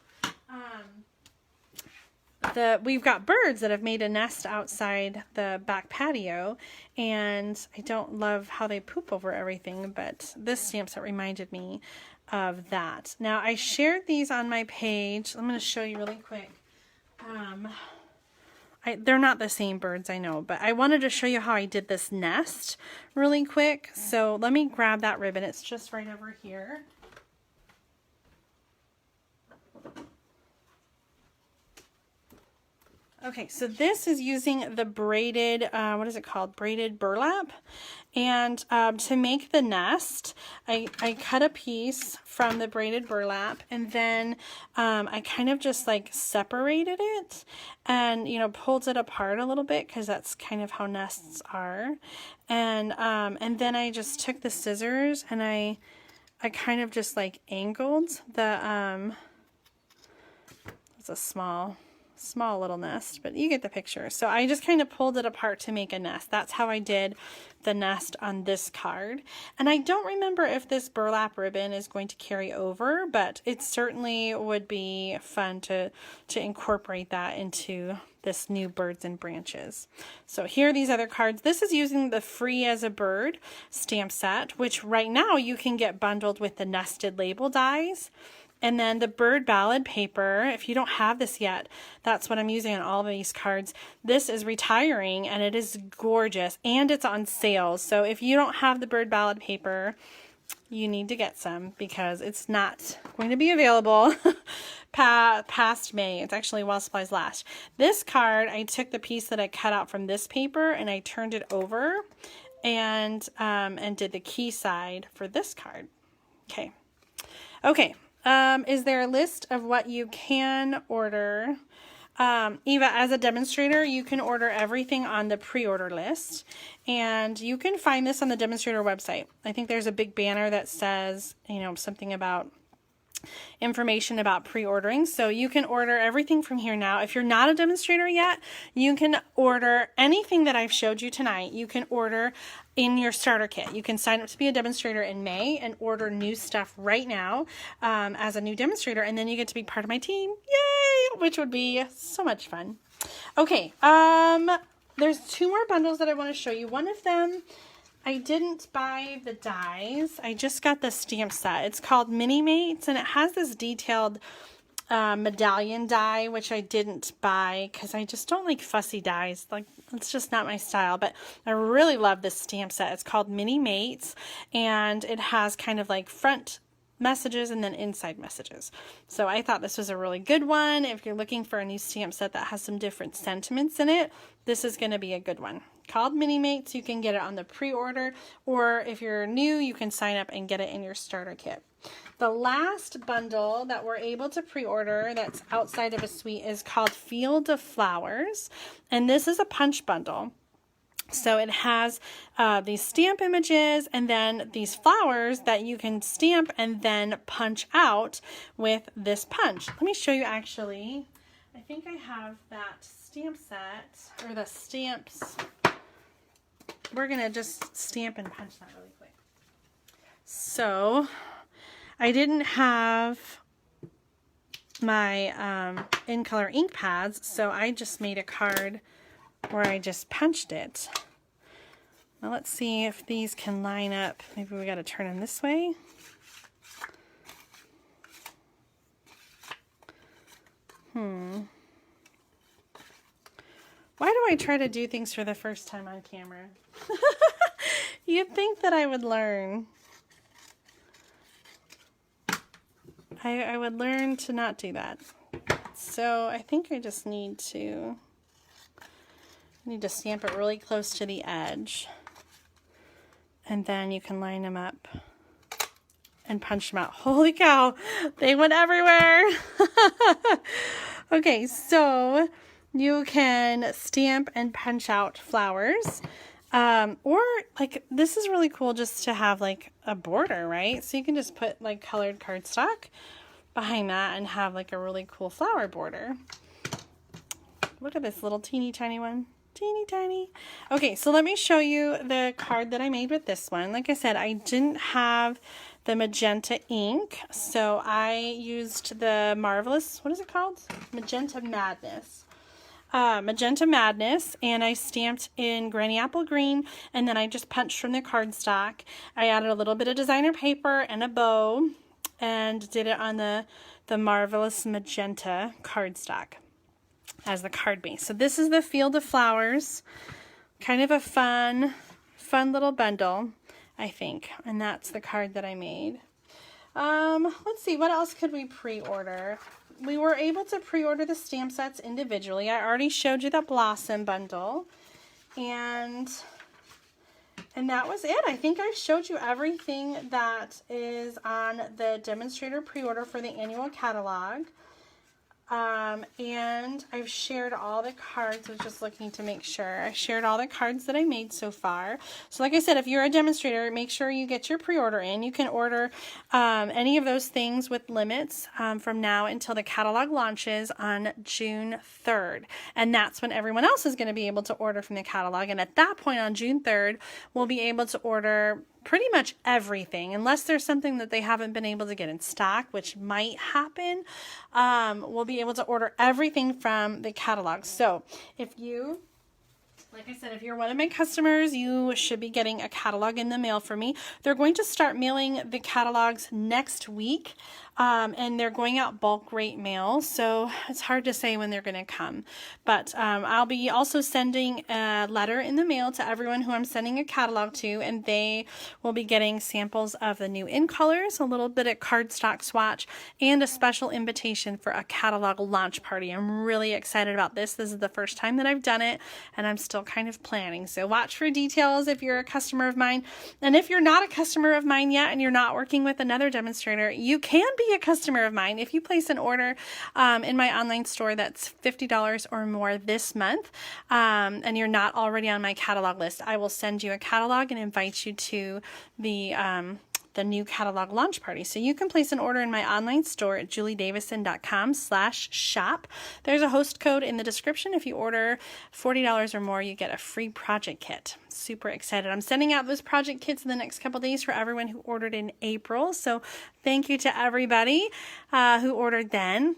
We've got birds that have made a nest outside the back patio, and I don't love how they poop over everything, but this stamp set reminded me of that. Now, I shared these on my page. I'm going to show you really quick. They're not the same birds, I know, but I wanted to show you how I did this nest really quick. So let me grab that ribbon. It's just right over here. Okay, so this is using the braided, what is it called? Braided burlap. And to make the nest, I cut a piece from the braided burlap, and then I kind of just like separated it and, you know, pulled it apart a little bit because that's kind of how nests are. And then I just took the scissors and I kind of just like angled the, it's a small little nest, but you get the picture. So I just kind of pulled it apart to make a nest. That's how I did the nest on this card. And I don't remember if this burlap ribbon is going to carry over, but it certainly would be fun to incorporate that into this new Birds and Branches. So here are these other cards. This is using the Free as a Bird stamp set, which right now you can get bundled with the nested label dies. And then the Bird Ballad paper, if you don't have this yet, that's what I'm using on all of these cards. This is retiring, and it is gorgeous, and it's on sale. So if you don't have the Bird Ballad paper, you need to get some because it's not going to be available past May. It's actually while supplies last. This card, I took the piece that I cut out from this paper and I turned it over and did the key side for this card. Okay. Okay. Is there a list of what you can order? Eva, as a demonstrator, you can order everything on the pre-order list, and you can find this on the Demonstrator website. I think there's a big banner that says, you know, something about information about pre-ordering. So you can order everything from here now. If you're not a demonstrator yet, you can order anything that I've showed you tonight. You can order in your starter kit. You can sign up to be a demonstrator in May and order new stuff right now as a new demonstrator, and then you get to be part of my team. Yay! Which would be so much fun. Okay, there's 2 more bundles that I want to show you. One of them, I didn't buy the dies. I just got the stamp set. It's called Mini Mates, and it has this detailed medallion die, which I didn't buy because I just don't like fussy dies. Like, it's just not my style, but I really love this stamp set. It's called Mini Mates, and it has kind of like front messages and then inside messages. So I thought this was a really good one. If you're looking for a new stamp set that has some different sentiments in it, this is going to be a good one. Called Mini Mates. You can get it on the pre-order, or if you're new, you can sign up and get it in your starter kit. The last bundle that we're able to pre-order that's outside of a suite is called Field of Flowers, and this is a punch bundle. So it has these stamp images and then these flowers that you can stamp and then punch out with this punch. Let me show you actually. I think I have that stamp set, or the stamps. We're going to just stamp and punch that really quick. So I didn't have my in color ink pads, so I just made a card where I just punched it. Now let's see if these can line up. Maybe we got to turn them this way. Why do I try to do things for the first time on camera? You'd think that I would learn. I would learn to not do that. So I think I just need to stamp it really close to the edge. And then you can line them up and punch them out. Holy cow, they went everywhere. Okay, so you can stamp and punch out flowers. Or like, this is really cool just to have like a border, right? So you can just put like colored cardstock behind that and have like a really cool flower border. Look at this little teeny tiny one. Teeny tiny. Okay, so let me show you the card that I made with this one. Like I said, I didn't have the magenta ink, so I used the Marvelous, what is it called? Magenta Madness. Magenta Madness, and I stamped in Granny Apple Green, and then I just punched from the cardstock. I added a little bit of designer paper and a bow, and did it on the Marvelous Magenta cardstock as the card base. So this is the Field of Flowers, kind of a fun little bundle, I think, and that's the card that I made. Let's see, what else could we pre-order? We were able to pre-order the stamp sets individually. I already showed you that Blossom bundle, and that was it. I think I showed you everything that is on the Demonstrator pre-order for the annual catalog. And I've shared all the cards. I was just looking to make sure. I shared all the cards that I made so far. So like I said, if you're a demonstrator, make sure you get your pre-order in. You can order any of those things with limits from now until the catalog launches on June 3rd. And that's when everyone else is going to be able to order from the catalog. And at that point on June 3rd, we'll be able to order pretty much everything, unless there's something that they haven't been able to get in stock, which might happen. We'll be able to order everything from the catalog. So if you Like I said, if you're one of my customers, you should be getting a catalog in the mail from me. They're going to start mailing the catalogs next week, and they're going out bulk rate mail, so it's hard to say when they're going to come. But I'll be also sending a letter in the mail to everyone who I'm sending a catalog to, and they will be getting samples of the new in colors, a little bit of cardstock swatch, and a special invitation for a catalog launch party. I'm really excited about this. This is the first time that I've done it, and I'm still kind of planning. So watch for details if you're a customer of mine. And if you're not a customer of mine yet and you're not working with another demonstrator, you can be a customer of mine. If you place an order in my online store that's $50 or more this month, and you're not already on my catalog list, I will send you a catalog and invite you to the new catalog launch party. So you can place an order in my online store at juliedavison.com/shop. There's a host code in the description. If you order $40 or more, you get a free project kit. Super excited. I'm sending out those project kits in the next couple days for everyone who ordered in April. So thank you to everybody who ordered then.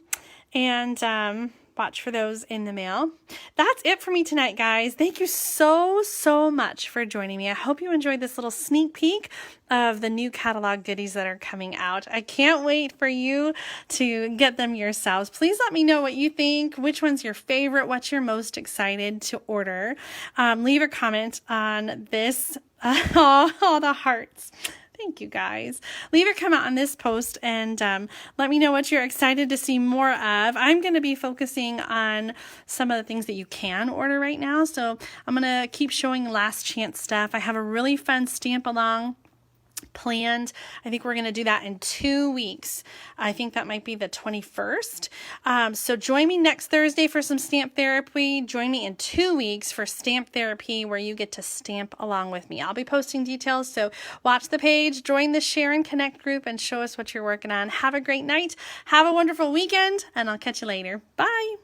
And watch for those in the mail. That's it for me tonight, guys. Thank you so much for joining me. I hope you enjoyed this little sneak peek of the new catalog goodies that are coming out. I can't wait for you to get them yourselves. Please let me know what you think, which one's your favorite, what you're most excited to order. Leave a comment on this. All the hearts. Thank you, guys. Leave a comment on this post and let me know what you're excited to see more of. I'm going to be focusing on some of the things that you can order right now. So I'm going to keep showing last chance stuff. I have a really fun stamp along planned. I think we're going to do that in 2 weeks. I think that might be the 21st. So join me next Thursday for some stamp therapy. Join me in 2 weeks for stamp therapy where you get to stamp along with me. I'll be posting details, so watch the page, join the Share and Connect group, and show us what you're working on. Have a great night. Have a wonderful weekend, and I'll catch you later. Bye.